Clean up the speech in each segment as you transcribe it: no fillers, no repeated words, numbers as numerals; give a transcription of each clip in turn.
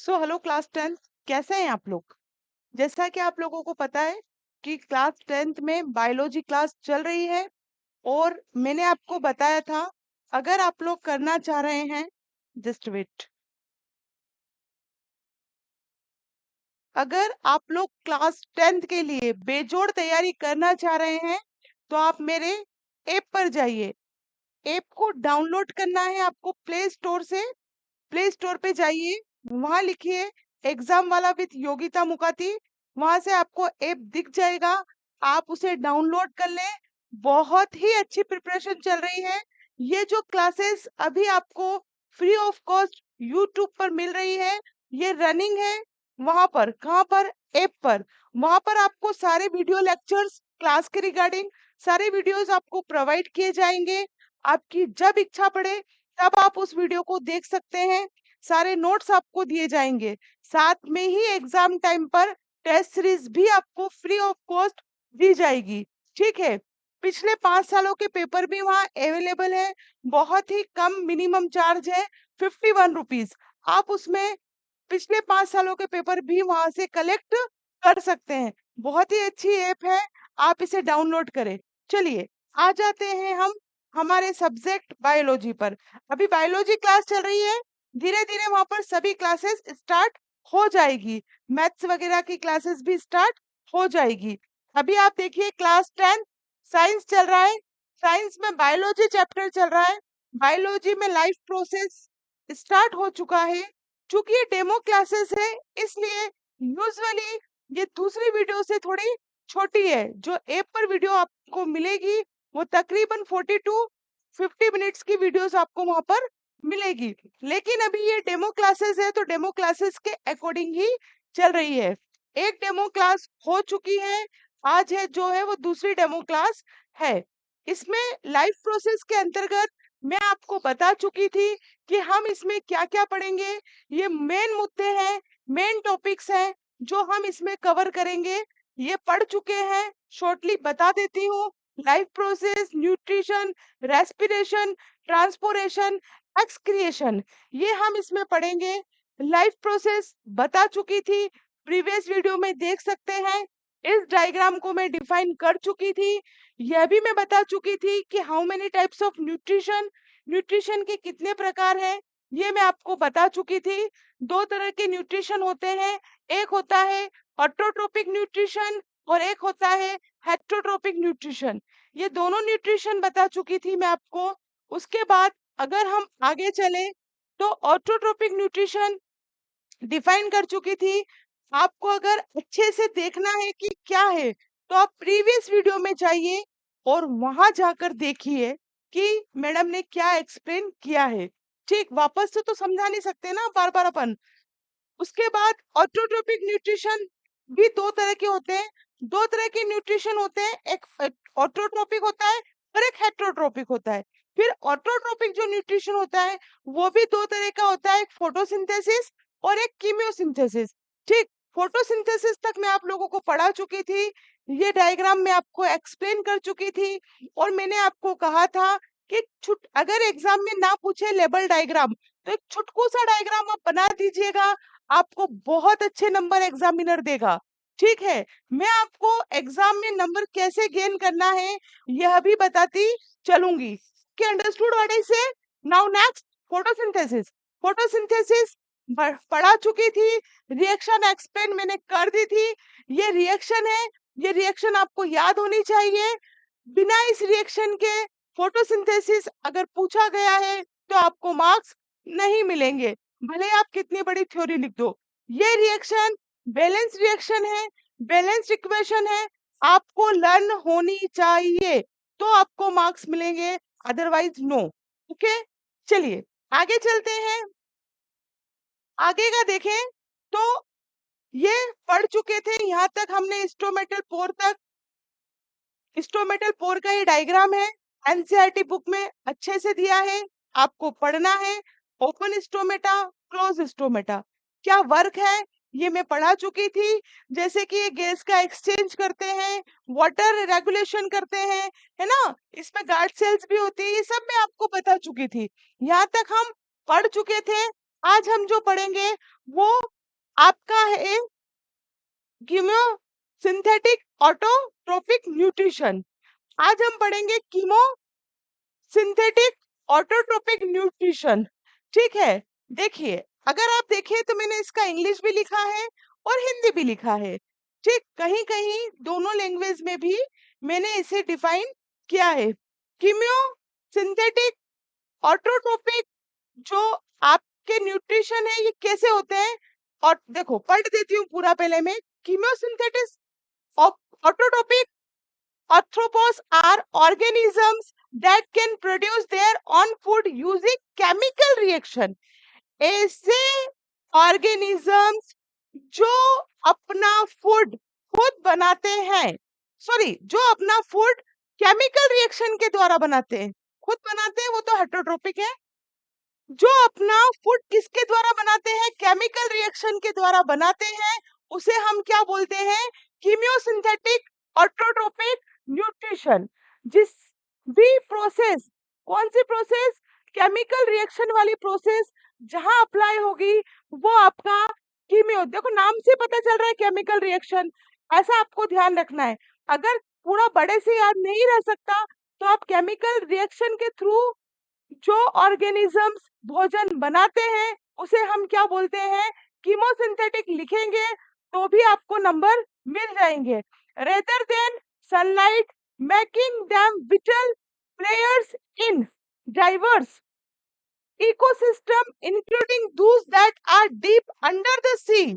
Hello class 10। कैसे हैं आप लोग? जैसा कि आप लोगों को पता है कि क्लास 10th में बायोलॉजी क्लास चल रही है और मैंने आपको बताया था, अगर आप लोग करना चाह रहे हैं, जस्ट वेट। अगर आप लोग क्लास 10th के लिए बेजोड़ तैयारी करना चाह रहे हैं, तो आप मेरे ऐप पर जाइए। ऐप को डाउनलोड करना है आपको प्ले स्टोर से। प्ले स्टोर पे जाइए, वहां लिखिए एग्जाम वाला विद योगिता मुकाती। वहां से आपको ऐप दिख जाएगा, आप उसे डाउनलोड कर लें। बहुत ही अच्छी प्रिपरेशन चल रही है। ये जो क्लासेस अभी आपको फ्री ऑफ कॉस्ट यूट्यूब पर मिल रही है, ये रनिंग है। वहां पर कहाँ पर? ऐप पर। वहां पर आपको सारे वीडियो लेक्चर्स क्लास के रिगार्डिंग सारे वीडियोस आपको प्रोवाइड किए जाएंगे। आपकी जब इच्छा पड़े तब आप उस वीडियो को देख सकते हैं। सारे नोट्स आपको दिए जाएंगे। साथ में ही एग्जाम टाइम पर टेस्ट सीरीज भी आपको फ्री ऑफ कॉस्ट दी जाएगी। ठीक है। पिछले 5 सालों के पेपर भी वहाँ अवेलेबल है। बहुत ही कम मिनिमम चार्ज है, 51 रुपीज। आप उसमें पिछले 5 सालों के पेपर भी वहां से कलेक्ट कर सकते हैं। बहुत ही अच्छी ऐप है, आप इसे डाउनलोड करें। चलिए, आ जाते हैं हम हमारे सब्जेक्ट बायोलॉजी पर। अभी बायोलॉजी क्लास चल रही है, धीरे धीरे वहां पर सभी क्लासेस स्टार्ट हो जाएगी। मैथ्स वगैरह की क्लासेस भी स्टार्ट हो जाएगी। अभी आप देखिए क्लास 10 साइंस चल रहा है। साइंस में बायोलॉजी चैप्टर चल रहा है। बायोलॉजी में लाइफ प्रोसेस स्टार्ट हो चुका है। चूंकि ये डेमो क्लासेस है, इसलिए यूजुअली ये दूसरी वीडियो से थोड़ी छोटी है। जो ऐप पर वीडियो आपको मिलेगी वो तकरीबन 40 टू 50 मिनट्स की वीडियोस आपको वहां पर मिलेगी। लेकिन अभी ये डेमो क्लासेस है, तो डेमो क्लासेस के अकॉर्डिंग ही चल रही है। एक डेमो क्लास हो चुकी है, आज है जो है वो दूसरी डेमो क्लास है। इसमें लाइफ प्रोसेस के अंतर्गत मैं आपको बता चुकी थी कि हम इसमें क्या क्या पढ़ेंगे। ये मेन मुद्दे हैं, मेन टॉपिक्स हैं जो हम इसमें कवर करेंगे। ये पढ़ चुके हैं, शॉर्टली बता देती हूँ। Life process, nutrition, respiration, transportation, excretion, ये हम इसमें पढ़ेंगे। लाइफ प्रोसेस बता चुकी थी, प्रीवियस वीडियो में देख सकते हैं। इस डायग्राम को मैं डिफाइन कर चुकी थी। यह भी मैं बता चुकी थी कि how many types of nutrition, nutrition के कितने प्रकार हैं, ये मैं आपको बता चुकी थी। दो तरह के न्यूट्रिशन होते हैं, एक होता है ऑटोट्रोपिक न्यूट्रिशन और एक होता है हेटरोट्रोपिक न्यूट्रिशन। ये दोनों न्यूट्रिशन बता चुकी थी मैं आपको। उसके बाद अगर हम आगे चले तो ऑटोट्रोपिक न्यूट्रिशन डिफाइन कर चुकी थी। आपको अगर अच्छे से देखना है कि क्या है, तो आप प्रीवियस वीडियो में जाइए और वहां जाकर देखिए कि मैडम ने क्या एक्सप्लेन किया है। ठीक, वापस से तो समझा नहीं सकते ना बार बार अपन। उसके बाद ऑटोट्रोपिक न्यूट्रिशन भी दो तरह के होते हैं। दो तरह के न्यूट्रिशन होते हैं, एक ऑटोट्रोपिक होता है और एक हेटरोट्रोपिक होता है। फिर ऑटोट्रोपिक जो न्यूट्रिशन होता है वो भी दो तरह का होता है, एक फोटोसिंथेसिस और एक कीमियोसिंथेसिस। ठीक, फोटोसिंथेसिस तक मैं आप लोगों को पढ़ा चुकी थी। ये डायग्राम मैं आपको एक्सप्लेन कर चुकी थी और मैंने आपको कहा था कि छुट अगर एग्जाम में ना पूछे लेबल डायग्राम, तो एक छुटकू सा डायग्राम आप बना दीजिएगा, आपको बहुत अच्छे नंबर एग्जामिनर देगा। ठीक है, मैं आपको एग्जाम में नंबर कैसे गेन करना है यह भी बताती चलूंगी। कि अंडरस्टूड व्हाट आई से? Now next, photosynthesis. फोटोसिंथेसिस पढ़ा चुकी थी, रिएक्शन एक्सप्लेन मैंने कर दी थी। ये रिएक्शन है, ये रिएक्शन आपको याद होनी चाहिए। बिना इस रिएक्शन के फोटोसिंथेसिस अगर पूछा गया है तो आपको मार्क्स नहीं मिलेंगे, भले आप कितनी बड़ी थ्योरी लिख दो। ये रिएक्शन बैलेंस रिएक्शन है, बैलेंस इक्वेशन है, आपको लर्न होनी चाहिए तो आपको मार्क्स मिलेंगे, अदरवाइज नो। ओके, चलिए आगे चलते हैं। आगे का देखें तो ये पढ़ चुके थे, यहाँ तक हमने स्टोमेटल पोर तक। स्टोमेटल पोर का ये डायग्राम है, एनसीईआरटी बुक में अच्छे से दिया है, आपको पढ़ना है। ओपन स्टोमेटा, क्लोज स्टोमेटा, क्या वर्क है ये मैं पढ़ा चुकी थी। जैसे कि ये गैस का एक्सचेंज करते हैं, वाटर रेगुलेशन करते हैं, है ना, इसमें गार्ड सेल्स भी होती है, ये सब मैं आपको बता चुकी थी। यहाँ तक हम पढ़ चुके थे। आज हम जो पढ़ेंगे वो आपका है कीमो सिंथेटिक ऑटोट्रोपिक न्यूट्रिशन। आज हम पढ़ेंगे कीमो सिंथेटिक ऑटोट्रोपिक न्यूट्रिशन। ठीक है, देखिए, अगर आप देखें तो मैंने इसका इंग्लिश भी लिखा है और हिंदी भी लिखा है। ठीक, कहीं कहीं दोनों लैंग्वेज में भी मैंने इसे डिफाइन किया है। कीमियो सिंथेटिक ऑटोट्रोपिक जो आपके न्यूट्रिशन है ये कैसे होते हैं, और देखो पढ़ देती हूँ पूरा पहले में। Chemo synthetic autotrophic arthropods are organisms that can produce their own food using chemical reaction। ऐसे organisms जो अपना फूड खुद बनाते हैं, सॉरी, जो अपना फूड केमिकल रिएक्शन के द्वारा बनाते हैं, खुद बनाते हैं वो तो हेटरोट्रोपिक है। जो अपना फूड किसके द्वारा बनाते हैं, केमिकल रिएक्शन के द्वारा बनाते हैं, उसे हम क्या बोलते हैं, कीमियोसिंथेटिक ऑटोट्रोपिक न्यूट्रिशन। जिस भी प्रोसेस, कौन सी प्रोसेस, केमिकल रिएक्शन वाली प्रोसेस जहां अप्लाई होगी वो आपका कीमियो, देखो नाम से पता चल रहा है केमिकल रिएक्शन, ऐसा आपको ध्यान रखना है। अगर पूरा बड़े से याद नहीं रह सकता तो आप केमिकल रिएक्शन के थ्रू जो ऑर्गेनिजम्स भोजन बनाते हैं उसे हम क्या बोलते हैं, कीमोसिंथेटिक लिखेंगे तो भी आपको नंबर मिल जाएंगे। Rather than sunlight making them whittle players in diverse ecosystem including those that are deep under the sea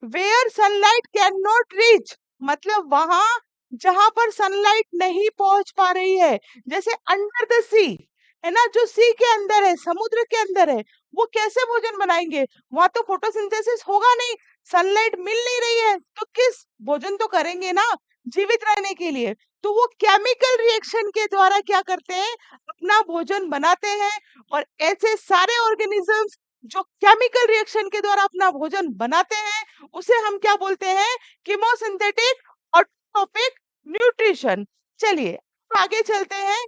where sunlight cannot reach। मतलब वहां जहां पर सनलाइट नहीं पहुंच पा रही है, जैसे अंडर द सी है ना, जो सी के अंदर है, समुद्र के अंदर है, वो कैसे भोजन बनाएंगे, वहां तो फोटोसिंथेसिस होगा नहीं, सनलाइट मिल नहीं रही है, तो किस भोजन तो करेंगे ना जीवित रहने के लिए, तो वो केमिकल रिएक्शन के द्वारा क्या करते हैं, अपना भोजन बनाते हैं। और ऐसे सारे ऑर्गेनिजम्स जो केमिकल रिएक्शन के द्वारा अपना भोजन बनाते हैं उसे हम क्या बोलते हैं, कीमोसिंथेटिक ऑटोट्रोपिक न्यूट्रिशन। चलिए आगे चलते हैं।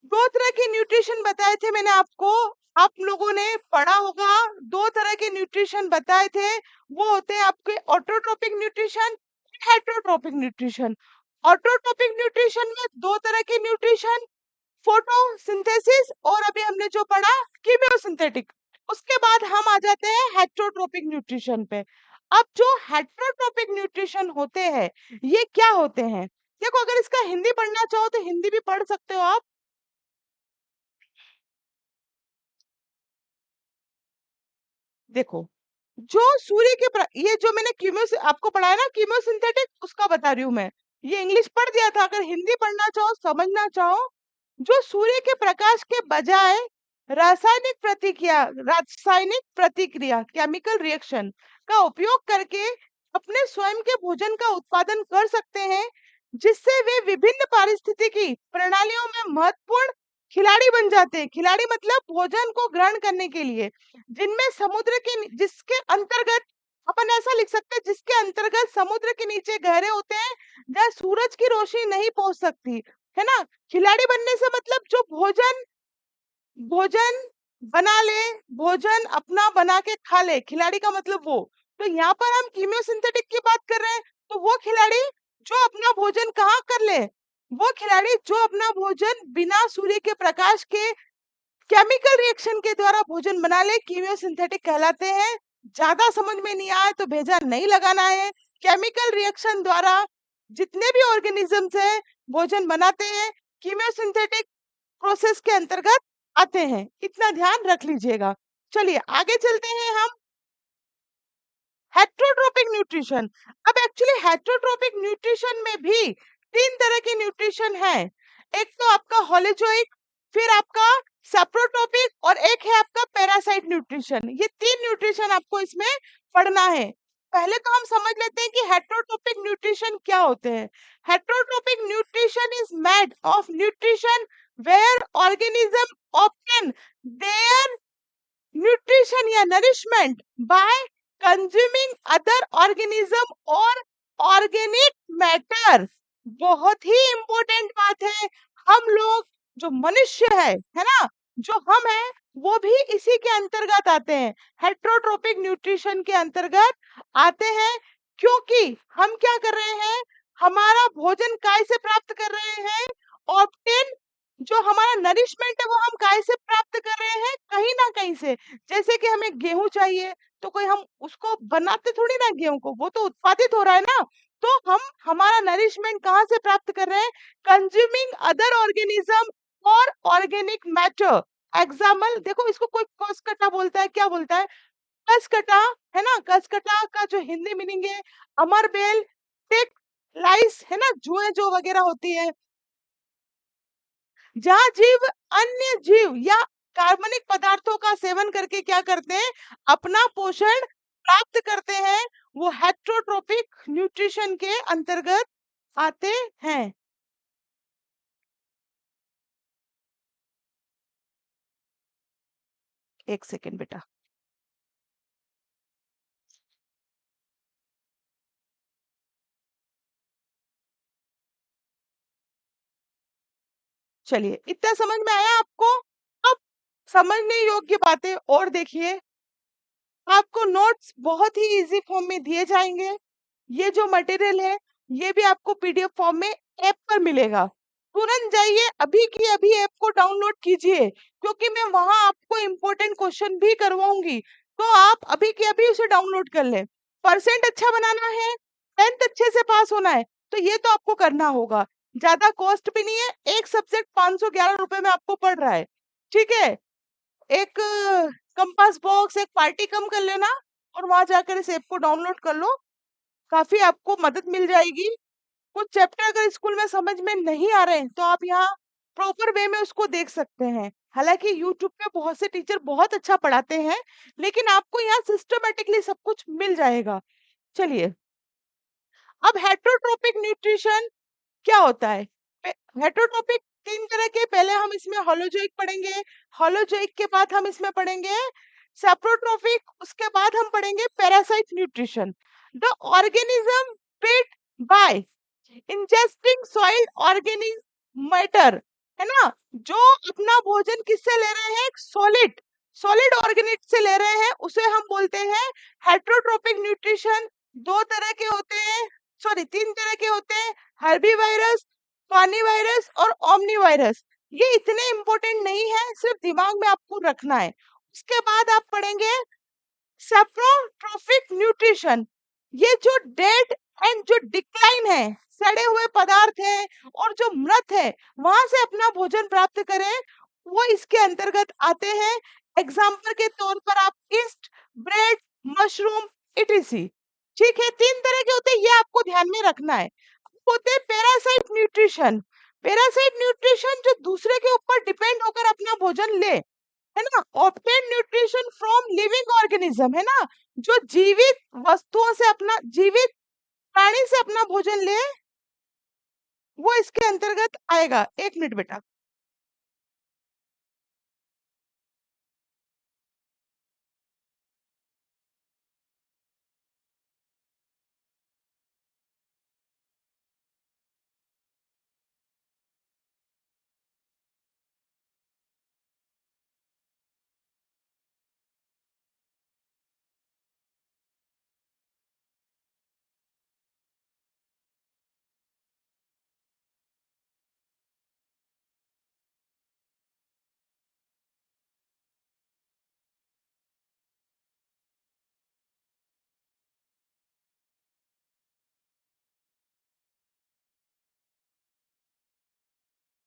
दो तरह के न्यूट्रिशन बताए थे मैंने आपको, आप लोगों ने पढ़ा होगा, दो तरह के न्यूट्रिशन बताए थे, वो होते हैं आपके autotrophic nutrition, heterotrophic nutrition. Autotrophic nutrition में दो तरह के न्यूट्रिशन, फोटोसिंथेसिस और अभी हमने जो पढ़ा कीमियोसिंथेटिक। उसके बाद हम आ जाते हैं हेटरोट्रोपिक न्यूट्रिशन पे। अब जो हेटरोट्रोपिक न्यूट्रिशन होते हैं ये क्या होते हैं, देखो अगर इसका हिंदी पढ़ना चाहो तो हिंदी भी पढ़ सकते हो आप। देखो, जो सूर्य के ये जो मैंने कीमो से आपको पढ़ाया ना कीमोसिंथेटिक, उसका बता रही हूँ मैं, ये इंग्लिश पढ़ दिया था, अगर हिंदी पढ़ना चाहो समझना चाहो, जो सूर्य के प्रकाश के बजाय रासायनिक प्रतिक्रिया केमिकल रिएक्शन का उपयोग करके अपने स्वयं के भोजन का उत्पादन कर सकते हैं, जिससे वे विभिन्न पारिस्थितिकी प्रणालियों में महत्वपूर्ण खिलाड़ी बन जाते हैं। खिलाड़ी मतलब भोजन को ग्रहण करने के लिए, जिनमें समुद्र के जिसके अंतर्गत, अपन ऐसा लिख सकते हैं, जिसके अंतर्गत समुद्र के नीचे गहरे होते हैं जहाँ सूरज की रोशनी नहीं पहुंच सकती, है ना। खिलाड़ी बनने से मतलब जो भोजन भोजन बना ले, भोजन अपना बना के खा ले, खिलाड़ी का मतलब वो। तो यहाँ पर हम कीमियोसिंथेटिक की बात कर रहे हैं, तो वो खिलाड़ी जो अपना भोजन कहाँ कर ले, वो खिलाड़ी जो अपना भोजन बिना सूर्य के प्रकाश के केमिकल रिएक्शन के द्वारा भोजन बना ले, कीमियोसिंथेटिक कहलाते हैं। ज्यादा समझ में नहीं आए तो भेजा नहीं लगाना है। केमिकल रिएक्शन द्वारा जितने भी ऑर्गेनिजम्स है भोजन बनाते हैं, कीमियोसिंथेटिक प्रोसेस के अंतर्गत आते हैं, इतना ध्यान रख लीजिएगा। चलिए आगे चलते हैं हम हेटरोट्रोपिक न्यूट्रिशन। अब एक्चुअली हेटरोट्रोपिक न्यूट्रिशन में भी तीन तरह के न्यूट्रिशन है, एक तो आपका होलोजोइक, फिर आपका सेप्रोट्रोपिक और एक है आपका पैरासाइट न्यूट्रिशन। ये तीन न्यूट्रिशन आपको इसमें पढ़ना है। पहले तो हम समझ लेते हैं कि हेटरोट्रोपिक न्यूट्रिशन क्या होते हैं। Heterotrophic nutrition is made of nutrition where organism obtain their nutrition या nourishment by consuming other organism और ऑर्गेनिक मैटर। बहुत ही इंपॉर्टेंट बात है, हम लोग जो मनुष्य है ना, जो हम है, वो भी इसी के अंतर्गत आते हैं, हेट्रोट्रोपिक न्यूट्रिशन के अंतर्गत आते हैं। क्योंकि हम क्या कर रहे हैं, हमारा भोजन काय से प्राप्त कर रहे हैं, ऑप्टेन, जो हमारा नरिशमेंट है वो हम काय से प्राप्त कर रहे हैं, कहीं ना कहीं से। जैसे कि हमें गेहूं चाहिए, तो कोई हम उसको बनाते थोड़ी ना गेहूं को, वो तो उत्पादित हो रहा है ना। तो हम हमारा नरिशमेंट कहाँ से प्राप्त कर रहे हैं, कंज्यूमिंग अदर ऑर्गेनिज्म और ऑर्गेनिक मैटर। एग्जाम्पल देखो, इसको कोई कसकटा बोलता है, क्या बोलता है, कसकटा, है ना। कसकटा का जो हिंदी मीनिंग है, अमरबेल, टिक, लाइस, है ना, जुएं जो वगैरह होती है, जहाँ जीव अन्य जीव या कार्बनिक पदार्थों का सेवन करके क्या करते हैं, अपना पोषण प्राप्त करते हैं, वो हेट्रोट्रोपिक न्यूट्रिशन के अंतर्गत आते हैं। एक सेकेंड बेटा। चलिए, इतना समझ में आया आपको। अब समझने योग्य बातें और देखिए, आपको नोट्स बहुत ही इजी फॉर्म में दिए जाएंगे। ये जो मटेरियल है, ये भी आपको पीडीएफ फॉर्म में ऐप पर मिलेगा। तुरंत जाइए, अभी की अभी ऐप को डाउनलोड कीजिए, क्योंकि मैं वहां आपको इम्पोर्टेंट क्वेश्चन भी करवाऊंगी। तो आप अभी के अभी उसे डाउनलोड कर लें। परसेंट अच्छा बनाना है, 10th अच्छे से पास होना है, तो ये तो आपको करना होगा। ज्यादा कॉस्ट भी नहीं है, एक सब्जेक्ट 511 रुपए में आपको पड़ रहा है। ठीक है, एक कंपास बॉक्स, एक पार्टी कम कर लेना, और वहां जाकर इस ऐप को डाउनलोड कर लो। काफी आपको मदद मिल जाएगी। कुछ चैप्टर अगर स्कूल में समझ में नहीं आ रहे हैं, तो आप यहाँ प्रॉपर वे में उसको देख सकते हैं। हालांकि यूट्यूब पे बहुत से टीचर बहुत अच्छा पढ़ाते हैं, लेकिन आपको यहाँ सिस्टमेटिकली सब कुछ मिल जाएगा। चलिए, अब हेट्रोट्रोपिक न्यूट्रिशन क्या होता है। हेट्रोट्रोपिक तीन तरह के, पहले हम इसमें होलोजोइक पढ़ेंगे, होलोजोइक के बाद हम इसमें पढ़ेंगे सेप्रोट्रोपिक, उसके बाद हम पढ़ेंगे parasite nutrition. The organism fed by ingesting soil organic matter, है ना। जो अपना भोजन किससे ले रहे हैं, सॉलिड सॉलिड ऑर्गेनिक से ले रहे हैं, उसे हम बोलते हैं हेट्रोट्रोपिक न्यूट्रिशन। दो तरह के होते हैं, सॉरी तीन तरह के होते हैं, हर्बी वायरस, पानी वायरस और ओमनी वायरस। ये इतने इंपॉर्टेंट नहीं है, सिर्फ दिमाग में आपको रखना है। उसके बाद आप पढ़ेंगे सेप्रोट्रोपिक न्यूट्रिशन। ये जो डेड एंड जो डिक्लाइन है, सड़े हुए पदार्थ है और जो मृत है, वहां से अपना भोजन प्राप्त करें, वो इसके अंतर्गत आते हैं। एग्जाम्पल के तौर पर आप ईस्ट, ब्रेड, मशरूम, इटीसी। ठीक है, तीन तरह के होते हैं, ये आपको ध्यान में रखना है। होते हैं पैरासाइट न्यूट्रिशन। पैरासाइट न्यूट्रिशन जो दूसरे के ऊपर डिपेंड होकर अपना भोजन ले, है ना। Obtain nutrition from living organism, है ना, जो जीवित वस्तुओं से अपना, जीवित प्राणी से अपना भोजन ले, वो इसके अंतर्गत आएगा। एक मिनट बेटा।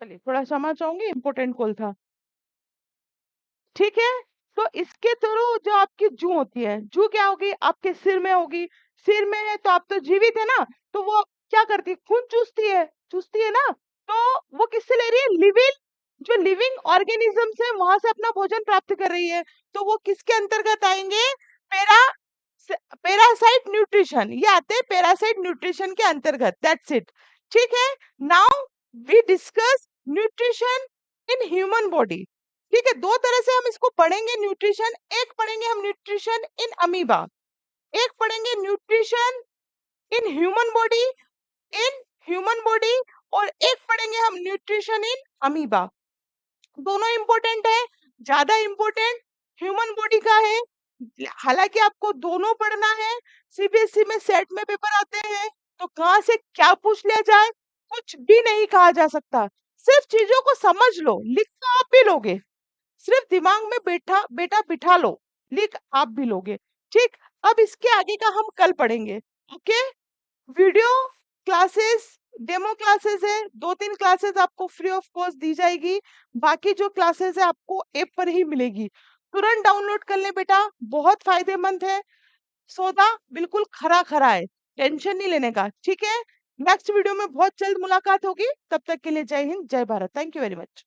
चलिए, थोड़ा क्षमा चाहूंगी, इंपॉर्टेंट कॉल था। ठीक है, तो इसके थ्रू जो आपकी जू होती है, जू क्या होगी, आपके सिर में होगी। सिर में है तो आप तो जीवित है ना, तो वो क्या करती है, खून चूसती है ना। तो वो किससे ले रही है, लिविंग, जो लिविंग ऑर्गेनिज्म है, वहां से अपना भोजन प्राप्त कर रही है। तो वो किसके अंतर्गत आएंगे, पैरा पैरासाइट न्यूट्रिशन, ये आते हैं पैरासाइट न्यूट्रिशन के अंतर्गत। That's it. ठीक है, now we discuss nutrition in human body. ठीक है, दो तरह से हम इसको पढ़ेंगे न्यूट्रिशन। एक पढ़ेंगे हम न्यूट्रिशन इन अमीबा, एक पढ़ेंगे nutrition in human body, in human body, और एक पढ़ेंगे हम न्यूट्रिशन इन अमीबा। दोनों इंपॉर्टेंट है, ज्यादा इंपॉर्टेंट ह्यूमन बॉडी का है। हालांकि आपको दोनों पढ़ना है, सीबीएसई में सेट में पेपर आते हैं, तो कहाँ से क्या पूछ लिया जाए कुछ भी नहीं कहा जा सकता। सिर्फ चीजों को समझ लो, लिख तो आप भी लोगे, सिर्फ दिमाग में बैठा बेटा बिठा लो, लिख आप भी लोगे। ठीक, अब इसके आगे का हम कल पढ़ेंगे। Okay, video classes, demo classes है, 2-3 क्लासेस आपको फ्री ऑफ कॉस्ट दी जाएगी। बाकी जो क्लासेस है आपको ऐप पर ही मिलेगी। तुरंत डाउनलोड कर ले बेटा, बहुत फायदेमंद है। सौदा बिल्कुल खरा खरा है, टेंशन नहीं लेने का। ठीक है, नेक्स्ट वीडियो में बहुत जल्द मुलाकात होगी, तब तक के लिए जय हिंद, जय Bharat. Thank you very much.